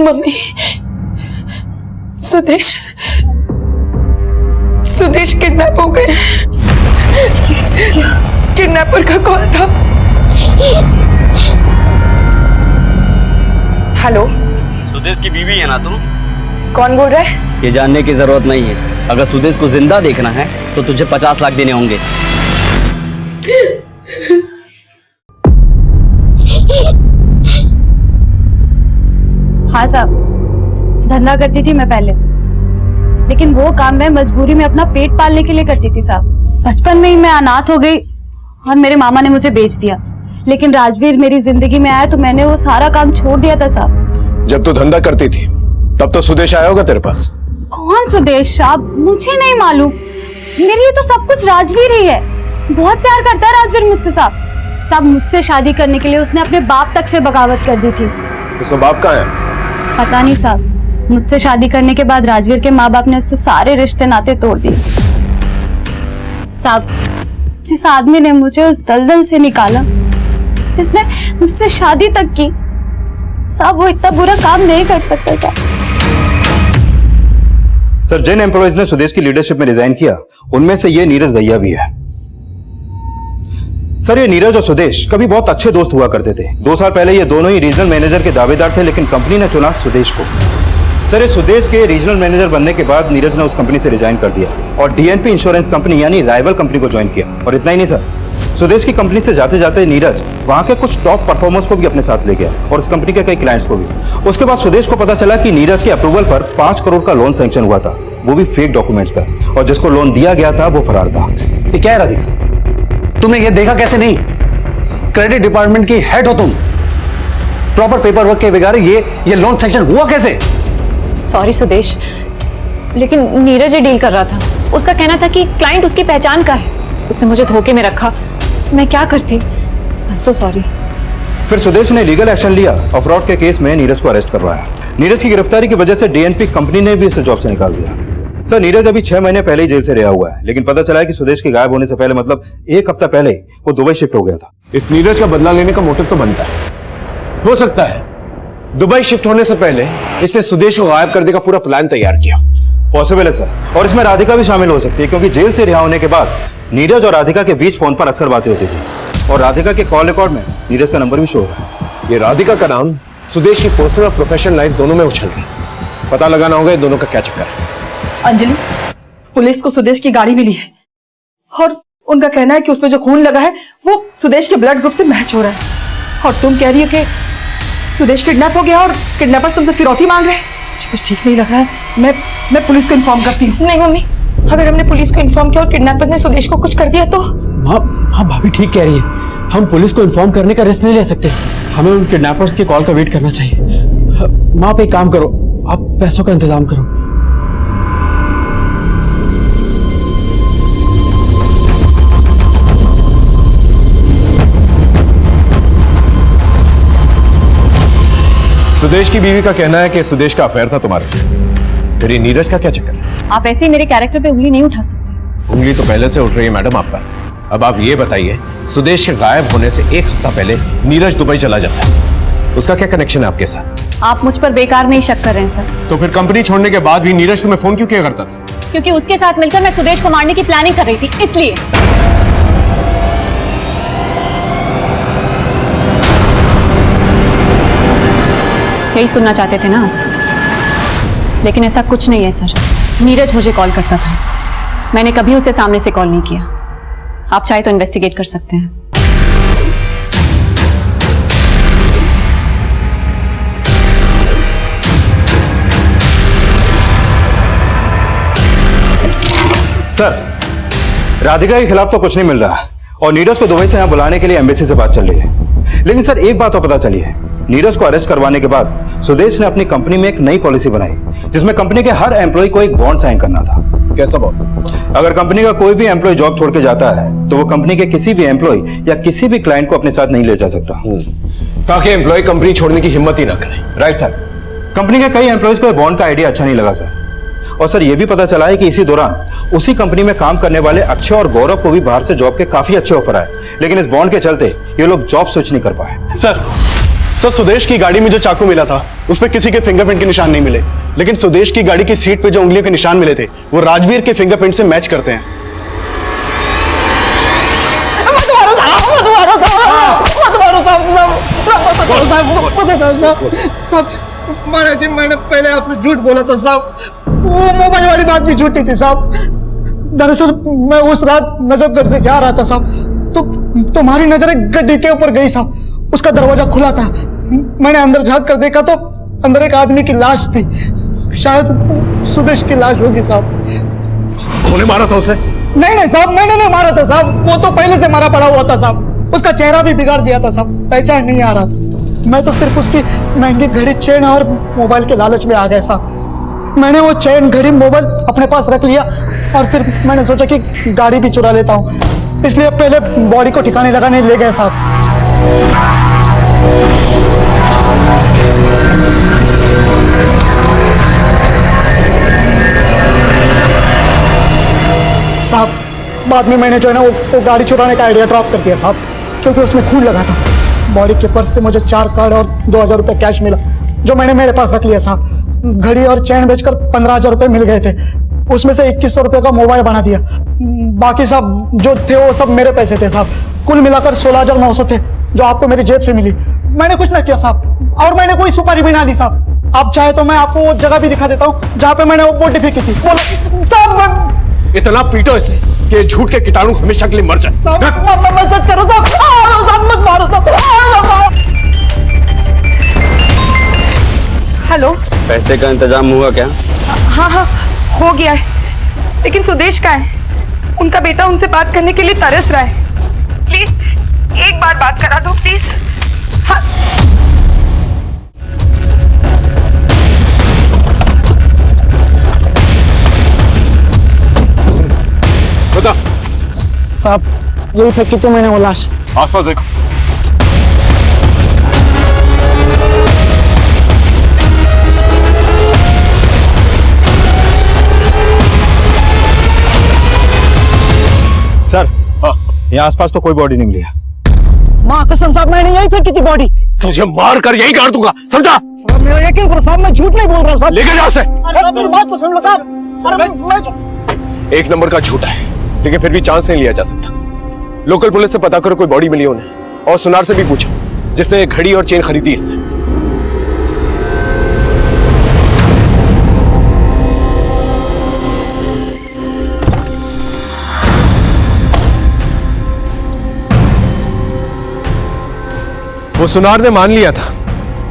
मम्मी सुदेश किडनैप हो गए। किडनैपर का कॉल था। हेलो सुदेश की बीवी है ना तुम? कौन बोल रहा है? ये जानने की जरूरत नहीं है। अगर सुदेश को जिंदा देखना है तो तुझे 50 लाख देने होंगे। हाँ साहब, धंधा करती थी मैं पहले, लेकिन वो काम मैं मजबूरी में अपना पेट पालने के लिए करती थी साहब। बचपन में ही मैं अनाथ हो गई और मेरे मामा ने मुझे बेच दिया। लेकिन राजवीर मेरी जिंदगी में आया तो मैंने वो सारा काम छोड़ दिया था साहब। जब तू धंधा करती थी तब तो सुदेश आया होगा तेरे पास। कौन सुदेश साहब? मुझे नहीं मालूम। मेरे लिए तो सब कुछ राजवीर ही है। बहुत प्यार करता है राजवीर मुझसे साहब। मुझसे शादी करने के लिए उसने अपने बाप तक से बगावत कर दी थी। उसका बाप कहाँ है? पता नहीं साहब। मुझसे शादी करने के बाद राजवीर के माँ बाप ने उससे सारे रिश्ते नाते तोड़ दिए साहब। जिस आदमी ने मुझे उस दलदल से निकाला, जिसने मुझसे शादी तक की साहब, वो इतना बुरा काम नहीं कर सकता साहब। सर जिन एम्प्लॉयज ने सुदेश की लीडरशिप में रिजाइन किया उनमें से ये नीरज दहिया भी है। सर ये नीरज और सुदेश कभी बहुत अच्छे दोस्त हुआ करते थे। 2 साल पहले ये दोनों ही रीजनल मैनेजर के दावेदार थे, लेकिन कंपनी ने चुना सुदेश को। सर ये सुदेश के रीजनल मैनेजर बनने के बाद नीरज ने उस कंपनी से रिजाइन कर दिया और डीएनपी इंश्योरेंस कंपनी यानी राइवल कंपनी को ज्वाइन किया। और इतना ही नहीं सर, सुदेश की कंपनी से जाते जाते नीरज वहां के कुछ टॉप परफॉर्मर्स को भी अपने साथ ले गया और उस कंपनी के कई क्लाइंट्स को भी। उसके बाद सुदेश को पता चला कि नीरज के अप्रूवल पर 5 करोड़ का लोन सैंक्शन हुआ था, वो भी फेक डॉक्यूमेंट्स पर, और जिसको लोन दिया गया था वो फरार था। ये क्या है राधिका? तुमने ये देखा कैसे नहीं? क्रेडिट डिपार्टमेंट की हेड हो तुम। प्रॉपर पेपर वर्क के बगैर ये लोन सैंक्शन हुआ कैसे? सॉरी सुदेश, लेकिन नीरज ही डील कर रहा था। उसका कहना था कि क्लाइंट उसकी पहचान का है। उसने मुझे धोखे में रखा, मैं क्या करती। I am so sorry. फिर सुदेश ने लीगल एक्शन लिया और फ्रॉड के केस में नीरज को अरेस्ट करवाया। नीरज की गिरफ्तारी की वजह से डीएनपी कंपनी ने भी उसे जॉब से निकाल दिया। सर नीरज अभी 6 महीने पहले ही जेल से रिहा हुआ है, लेकिन पता चला है कि सुदेश के गायब होने से पहले, मतलब 1 हफ्ता पहले, वो दुबई शिफ्ट हो गया था। इस नीरज का बदला लेने का मोटिव तो बनता है। हो सकता है दुबई शिफ्ट होने से पहले इसने सुदेश को गायब करने का पूरा प्लान तैयार किया। पॉसिबल है सर, और इसमें राधिका भी शामिल हो सकती है, क्योंकि जेल से रिहा होने के बाद नीरज और राधिका के बीच फोन पर अक्सर बातें होती थी और राधिका के कॉल रिकॉर्ड में नीरज का नंबर भी शो हो रहा है। ये राधिका का नाम सुदेश की पर्सनल और प्रोफेशनल लाइफ दोनों में उछल गई। पता लगाना होगा ये दोनों का क्या चक्कर है। अंजलि, पुलिस को सुदेश की गाड़ी मिली है और उनका कहना है कि उसमें जो खून लगा है वो सुदेश के ब्लड ग्रुप से मैच हो रहा है। और तुम कह रही हो कि सुदेश किडनैप हो गया और किडनैपर्स तुमसे फिरौती मांग रहे हैं। मुझे कुछ ठीक नहीं लग रहा है। मैं पुलिस को इन्फॉर्म करती हूँ। नहीं मम्मी, अगर हमने पुलिस को इन्फॉर्म किया और किडनैपर्स ने सुदेश को कुछ कर दिया तो? माँ भाभी ठीक कह रही है, हम पुलिस को इन्फॉर्म करने का रिस्क नहीं ले सकते, हमें उन किडनैपर्स की कॉल का वेट करना चाहिए। माँ आप एक काम करो, आप पैसों का इंतजाम करो। सुदेश की बीवी का कहना है कि सुदेश का अफेयर था तुम्हारे साथ। तेरी नीरज का क्या चक्कर है? आप ऐसे ही मेरे कैरेक्टर पे उंगली नहीं उठा सकते। उंगली तो पहले से उठ रही है मैडम आप पर। अब आप ये बताइए, सुदेश के गायब होने से एक हफ्ता पहले नीरज दुबई चला जाता है, उसका क्या कनेक्शन है आपके साथ? आप मुझ पर बेकार में ही शक कर रहे हैं सर। तो फिर कंपनी छोड़ने के बाद भी नीरज तुम्हें फोन क्यों किया करता था? क्योंकि उसके साथ मिलकर मैं सुदेश को मारने की प्लानिंग कर रही थी, इसलिए। यही सुनना चाहते थे ना आप? लेकिन ऐसा कुछ नहीं है सर। नीरज मुझे कॉल करता था, मैंने कभी उसे सामने से कॉल नहीं किया। आप चाहे तो इन्वेस्टिगेट कर सकते हैं। सर, राधिका के खिलाफ तो कुछ नहीं मिल रहा और नीरज को दुबई से यहाँ बुलाने के लिए एम्बेसी से बात चल रही है। लेकिन सर एक बात तो पता चली है, नीरज को अरेस्ट करवाने के बाद सुदेश ने अपनी कंपनी में एक नई पॉलिसी बनाई जिसमें कंपनी के हर एम्प्लॉय को एक बॉन्ड साइन करना था। कैसा बॉन्ड? अगर कंपनी का कोई भी एम्प्लॉय जॉब छोड़ के जाता है तो वो कंपनी के किसी भी एम्प्लॉय या किसी भी क्लाइंट को अपने साथ नहीं ले जा सकता, ताकि एम्प्लॉय कंपनी छोड़ने की हिम्मत ही ना करे। Right sir. कंपनी के कई एम्प्लॉयज को बॉन्ड का आइडिया अच्छा नहीं लगा सर। और सर ये भी पता चला है कि इसी दौरान उसी कंपनी में काम करने वाले अक्षय और गौरव को भी बाहर से जॉब के काफी अच्छे ऑफर आए, लेकिन इस बॉन्ड के चलते ये लोग जॉब स्विच नहीं कर पाए। सर सुदेश की गाड़ी में जो चाकू मिला था उस पर किसी के फिंगरप्रिंट के निशान नहीं मिले, लेकिन सुदेश की गाड़ी की सीट पे जो उंगलियों के निशान मिले थे वो राजवीर के फिंगरप्रिंट से मैच करते हैं। मैंने पहले आपसे झूठ बोला था साहब, वो मोबाइल वाली बात भी झूठी थी साहब। दरअसल मैं उस रात नजफगढ़ से जा रहा था साहब, तो तुम्हारी नजर एक गड्ढे के ऊपर गई साहब। उसका दरवाजा खुला था, मैंने अंदर झांक कर देखा तो अंदर एक आदमी की लाश थी, शायद सुदेश की लाश होगी साहब। तूने मारा था उसे? नहीं साहब, मैंने नहीं मारा था साहब, वो तो पहले से मारा पड़ा हुआ था साहब। उसका चेहरा भी बिगाड़ दिया था साहब, पहचान नहीं आ रहा था। मैं तो सिर्फ उसकी महंगी घड़ी, चेन और मोबाइल के लालच में आ गया साहब। मैंने वो चेन, घड़ी, मोबाइल अपने पास रख लिया और फिर मैंने सोचा कि गाड़ी भी चुरा लेता हूँ, इसलिए पहले बॉडी को ठिकाने लगाने ले गए साहब। साहब बाद में मैंने जो है ना वो गाड़ी चुराने का आइडिया ड्रॉप कर दिया साहब, क्योंकि उसमें खून लगा था। बॉडी के पर्स से मुझे 4 कार्ड और 2000 रुपये कैश मिला, जो मैंने मेरे पास रख लिया साहब। घड़ी और चैन बेचकर 15,000 रुपये मिल गए थे, उसमें से 2100 रुपये का मोबाइल बना दिया। बाकी सब जो थे वो सब मेरे पैसे थे साहब। कुल मिलाकर 16,900 थे, जो आपको मेरी जेब से मिली। मैंने कुछ ना किया साहब, और मैंने कोई सुपारी भी ना ली साहब। आप चाहे तो मैं आपको वो जगह भी दिखा देता हूँ जहाँ पे मैंने वो बॉडी फेंकी थी। साहब इतना पीटो इसे कि झूठ के कीटाणु हमेशा के लिए मर जाए। मैं सच कर रहा था, मत मारो साहब। हेलो, पैसे का इंतजाम हुआ क्या? हाँ हो गया है, लेकिन सुदेश का है। उनका बेटा उनसे बात करने के लिए तरस रहा है। प्लीज एक बार बात करा दो प्लीज। हाँ। बता साहब, यही फेंकी थी मैंने वो लाश। आसपास देखो। सर यहाँ आसपास तो कोई बॉडी नहीं मिली है। माँ कसम साहब, मैंने यही फेंकी थी बॉडी। तुझे मार कर यही गाड़ दूंगा, समझा? साहब मेरा यकीन करो साहब, मैं झूठ नहीं बोल रहा हूँ साहब। लेके जाओ उसे। अरे मेरी बात तो सुन लो साहब। अरे मैं एक नंबर का झूठा है, लेकिन फिर भी चांस नहीं लिया जा सकता। लोकल पुलिस से पता करो कोई बॉडी मिली उन्हें, और सुनार से भी पूछो जिसने घड़ी और चेन खरीदी इससे। वो सुनार ने मान लिया था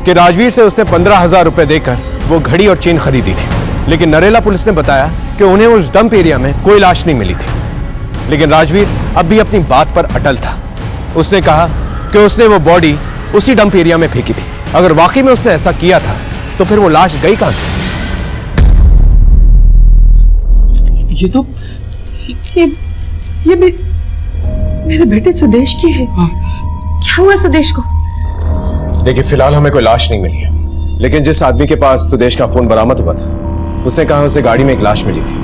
कि राजवीर से उसने 15,000 रुपए देकर वो घड़ी और चेन खरीदी थी, लेकिन नरेला पुलिस ने बताया कि उन्हें उस डंप एरिया में कोई लाश नहीं मिली थी। लेकिन राजवीर अब भी अपनी बात पर अटल था। उसने कहा कि उसने वो बॉडी उसी डंप एरिया में फेंकी थी। अगर वाकई में उसने ऐसा किया था तो फिर वो लाश गई कहां थी? ये भी मेरे बेटे सुदेश की है। क्या हुआ सुदेश को? देखिए, फिलहाल हमें कोई लाश नहीं मिली है, लेकिन जिस आदमी के पास सुदेश का फोन बरामद हुआ था उसने कहा उसे गाड़ी में एक लाश मिली थी,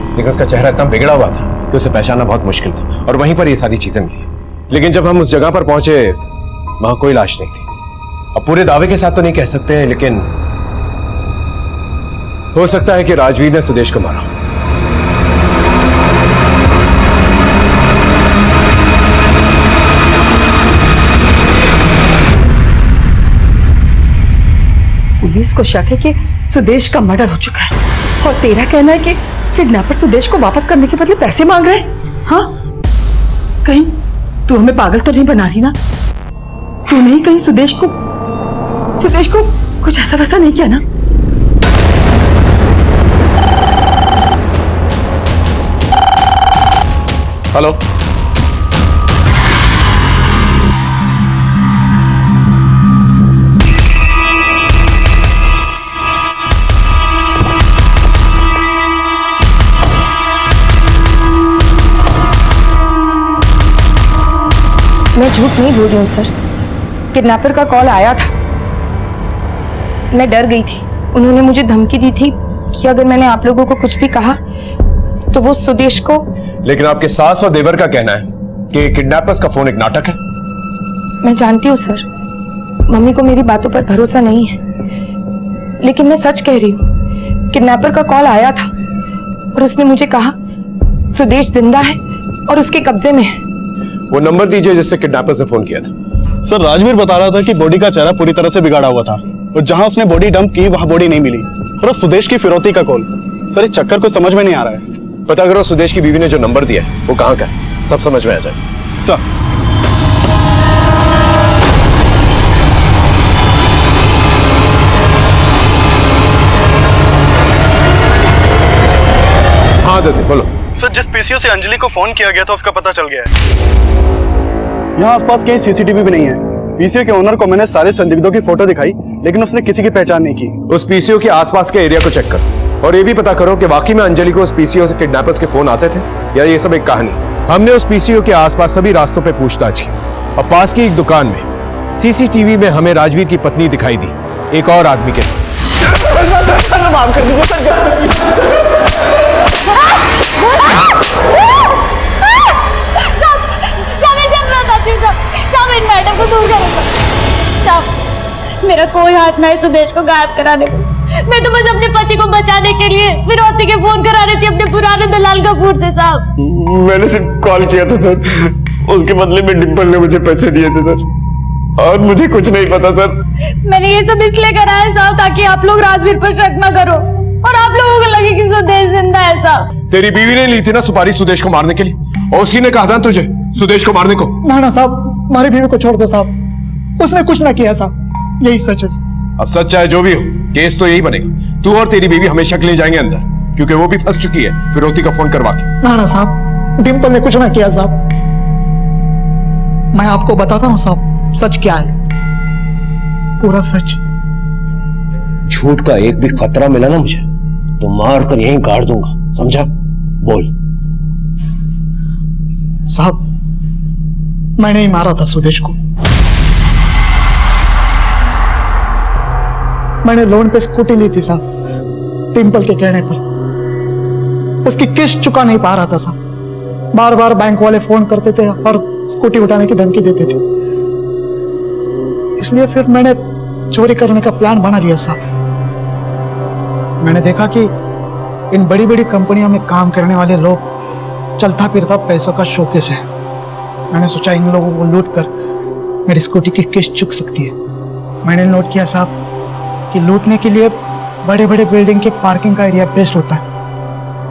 लेकिन उसका चेहरा इतना बिगड़ा हुआ था कि उसे पहचानना बहुत मुश्किल था, और वहीं पर ये सारी चीजें मिली। लेकिन जब हम उस जगह पर पहुंचे वहां कोई लाश नहीं थी। अब पूरे दावे के साथ तो नहीं कह सकते हैं, लेकिन हो सकता है कि राजवीर ने सुदेश को मारा। पुलिस को शक है कि सुदेश का मर्डर हो चुका है, और तेरा कहना है कि किडनैपर सुदेश को वापस करने के बदले पैसे मांग रहे हैं। हाँ, कहीं तू हमें पागल तो नहीं बना रही ना? तू नहीं कहीं सुदेश को कुछ ऐसा वैसा नहीं किया ना? हेलो, मैं झूठ नहीं बोल रही हूँ सर, किडनैपर का कॉल आया था। मैं डर गई थी। उन्होंने मुझे धमकी दी थी कि अगर मैंने आप लोगों को कुछ भी कहा तो वो सुदेश को। लेकिन आपके सास और देवर का कहना है कि किडनैपर्स का फोन एक नाटक है। मैं जानती हूँ सर, मम्मी को मेरी बातों पर भरोसा नहीं है, लेकिन मैं सच कह रही हूँ। किडनैपर का कॉल आया था और उसने मुझे कहा सुदेश जिंदा है और उसके कब्जे में है। वो नंबर दीजिए जिससे किडनैपर्स ने फोन किया था। सर राजवीर बता रहा था कि बॉडी का चेहरा पूरी तरह से बिगाड़ा हुआ था, और जहां उसने बॉडी डंप की वहां बॉडी नहीं मिली, और सुदेश की फिरौती का कॉल। सर ये चक्कर को समझ में नहीं आ रहा है। पता करो सुदेश की बीवी ने जो नंबर दिया है वो कहाँ का है, सब समझ में आ जाए। सर हाँ देते बोलो। सर जिस पीसीओ से अंजलि को फोन किया गया था उसका पता चल गया है। यहाँ आसपास कहीं सीसीटीवी भी नहीं है। पीसीओ के ओनर को मैंने सारे संदिग्धों की फोटो दिखाई, लेकिन उसने किसी की पहचान नहीं की। उस पीसीओ के आसपास के एरिया को चेक करो, और ये भी पता करो कि वाकई में अंजलि को उस पीसीओ से किडनैपर्स के फोन आते थे या ये सब एक कहानी। हमने उस पीसीओ के आसपास सभी रास्तों पे पूछताछ की, और पास की एक दुकान में सीसीटीवी में हमें राजवीर की पत्नी दिखाई दी एक और आदमी के साथ। मैडम को सूर करेगा साहब, मेरा कोई हाथ ना है सुदेश को गायब कराने में। मैं तो बस अपने पति को बचाने के लिए फिरौती के फोन करा रही थी अपने पुराने दलाल गफूर से साहब। मैंने सिर्फ कॉल किया था सर, उसके बदले में डिंपल ने मुझे पैसे दिए थे सर, और मुझे कुछ नहीं पता सर। मैंने ये सब इसलिए करा है साहब ताकि आप लोग राजवीर पर शक न करो और आप लोगों को लगे कि सुदेश जिंदा है साहब। तेरी बीवी ने ली थी ना सुपारी सुदेश को मारने के लिए, और उसी ने कहा था तुझे सुदेश को मारने को। ना साहब, हमारी बीवी को छोड़ दो साहब, उसने कुछ ना किया साहब, यही सच है। अब सच चाहे जो भी हो, केस तो यही बनेगा। तू और तेरी बीवी हमेशा के लिए जाएंगे अंदर, क्योंकि वो भी फंस चुकी है फिरौती का फोन करवा के। ना साहब, डिंपल ने कुछ ना किया साहब। मैं आपको बताता हूँ साहब सच क्या है, पूरा सच। झूठ का एक भी खतरा मिला ना मुझे तो मार कर यहीं गाड़ दूंगा, समझा? बोल। साहब मैंने ही मारा था सुदेश को। मैंने लोन पे स्कूटी ली थी साहब, डिंपल के कहने पर। उसकी किस्त चुका नहीं पा रहा था साहब, बार बार बैंक वाले फोन करते थे और स्कूटी उठाने की धमकी देते थे। इसलिए फिर मैंने चोरी करने का प्लान बना लिया साहब। मैंने देखा कि इन बड़ी बड़ी कंपनियों में काम करने वाले लोग चलता फिरता पैसों का शौकेस है। मैंने सोचा इन लोगों को लूट कर मेरी स्कूटी की किस्त चुक सकती है। मैंने नोट किया साहब कि लूटने के लिए बड़े बड़े बिल्डिंग के पार्किंग का एरिया बेस्ट होता है,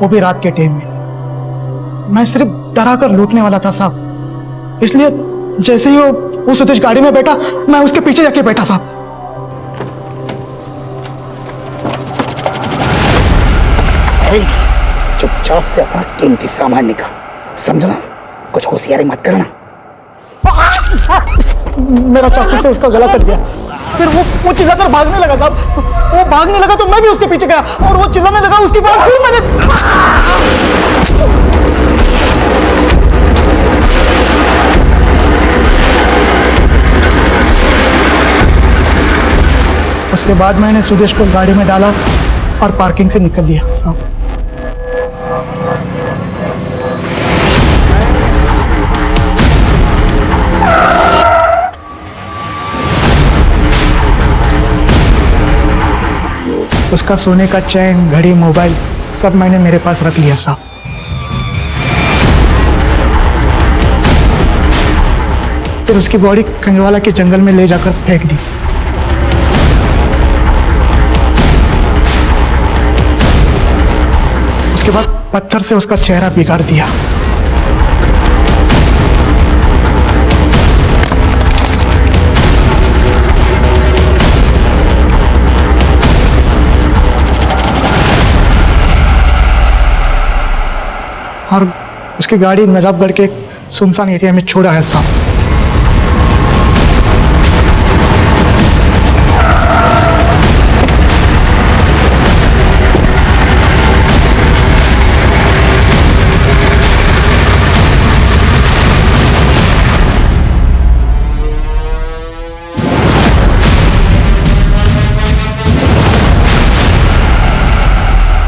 वो भी रात के टाइम में। मैं सिर्फ डरा कर लूटने वाला था साहब, इसलिए जैसे ही वो सुदेश गाड़ी में बैठा मैं उसके पीछे जाके बैठा साहब। जाएगी। चुपचाप से अपना कीमती सामान निकाल, समझना? कुछ होशियारी मत करना। मेरा चाकू से उसका गला कट गया। फिर वो चिल्लाकर भागने लगा साहब। वो भागने लगा तो मैं भी उसके पीछे गया और वो चिल्लाने लगा। उसके बाद फिर मैंने उसके बाद मैंने सुदेश को गाड़ी में डाला और पार्किंग से निकल लिया साहब। उसका सोने का चैन, घड़ी, मोबाइल सब मैंने मेरे पास रख लिया साहब। फिर उसकी बॉडी खंडवाला के जंगल में ले जाकर फेंक दी। उसके बाद पत्थर से उसका चेहरा बिगाड़ दिया। और उसकी गाड़ी नजाबगढ़ के सुनसान एरिया में छोड़ा है साहब।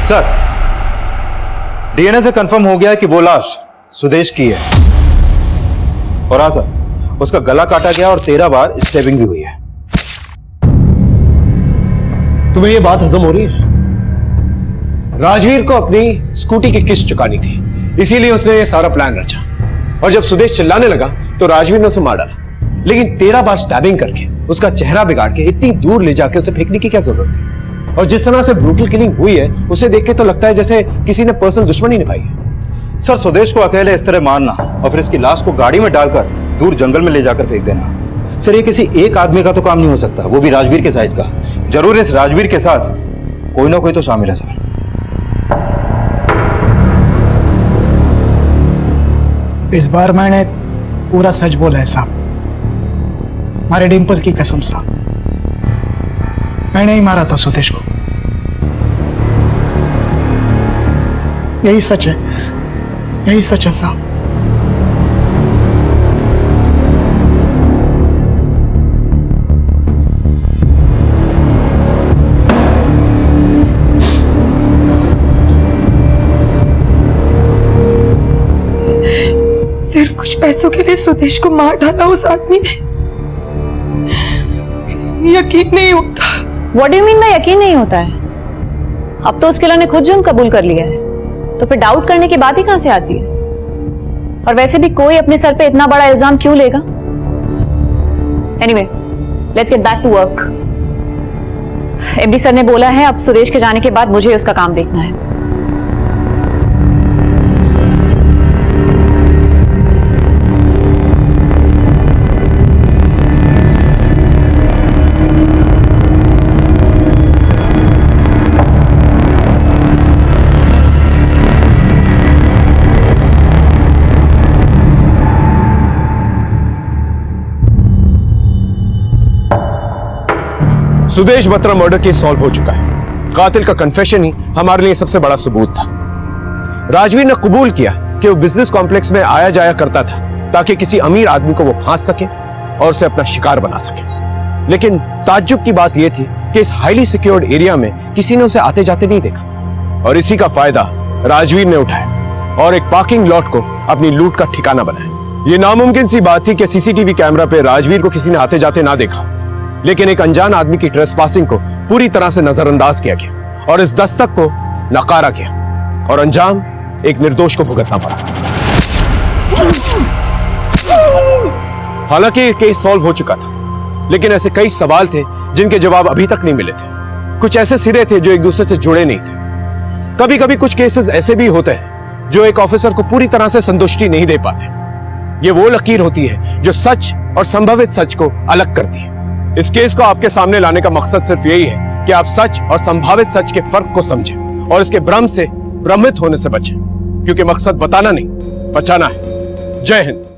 सर, डीएनए से कंफर्म हो गया है कि वो लाश सुदेश की है। और हाँ सर, उसका गला काटा गया और 13 बार स्टेबिंग भी हुई है। तुम्हें ये बात हजम हो रही है? राजवीर को अपनी स्कूटी की किस्त चुकानी थी, इसीलिए उसने ये सारा प्लान रचा। और जब सुदेश चिल्लाने लगा तो राजवीर ने उसे मार डाला। लेकिन 13 बार स्टैबिंग करके उसका चेहरा बिगाड़ के इतनी दूर ले जाके उसे फेंकने की क्या जरूरत थी? और जिस तरह से ब्रूटल किलिंग हुई है उसे देख के तो लगता है जैसे किसी ने पर्सनल दुश्मनी निभाई है। सर, सुदेश को अकेले इस तरह मारना और फिर इसकी लाश को गाड़ी में डालकर दूर जंगल में ले जाकर फेंक देना, सर ये किसी एक आदमी का तो काम नहीं हो सकता, वो भी राजवीर के साइज का। जरूर इस राजवीर के साथ कोई ना कोई तो शामिल है सर। इस बार मैंने पूरा सच बोला है साहब, हमारे डिंपल की कसम साहब। मैंने ही मारा था सुदेश को, यही सच है, यही सच है साहब। सिर्फ कुछ पैसों के लिए सुदेश को मार डाला उस आदमी ने। यकीन नहीं होता। What do you mean by यकीन नहीं होता है? अब तो उसके ने खुद जुर्म कबूल कर लिया है, तो फिर डाउट करने की बात ही कहां से आती है? और वैसे भी कोई अपने सर पे इतना बड़ा इल्जाम क्यों लेगा? Anyway, let's get back to work. MD sir ने बोला है अब सुरेश के जाने के बाद मुझे उसका काम देखना है। Sudesh Batra murder case solve हो चुका है। कातिल का कन्फेशन ही हमारे लिए सबसे बड़ा सबूत था। राजवीर ने कबूल किया कि वो बिजनेस कॉम्प्लेक्स में आया जाया करता था ताकि किसी अमीर आदमी को वो फांस सके और उसे अपना शिकार बना सके। लेकिन ताज्जुब की बात यह थी कि इस हाईली सिक्योर्ड एरिया में किसी ने उसे आते जाते नहीं देखा और इसी का फायदा राजवीर ने उठाया और एक पार्किंग लॉट को अपनी लूट का ठिकाना बनाया। यह नामुमकिन सी बात थी कि सीसीटीवी कैमरा पे राजवीर को किसी ने आते जाते ना देखा, लेकिन एक अनजान आदमी की ट्रेसपासिंग को पूरी तरह से नजरअंदाज किया गया और इस दस्तक को नकारा गया और अंजाम एक निर्दोष को भुगतना पड़ा। हालांकि केस सॉल्व हो चुका था, लेकिन ऐसे कई सवाल थे जिनके जवाब अभी तक नहीं मिले थे। कुछ ऐसे सिरे थे जो एक दूसरे से जुड़े नहीं थे। कभी कभी कुछ केसेस ऐसे भी होते हैं जो एक ऑफिसर को पूरी तरह से संतुष्टि नहीं दे पाते। ये वो लकीर होती है जो सच और संभावित सच को अलग करती है। इस केस को आपके सामने लाने का मकसद सिर्फ यही है कि आप सच और संभावित सच के फर्क को समझें और इसके भ्रम से भ्रमित होने से बचें, क्योंकि मकसद बताना नहीं, बचाना है। जय हिंद।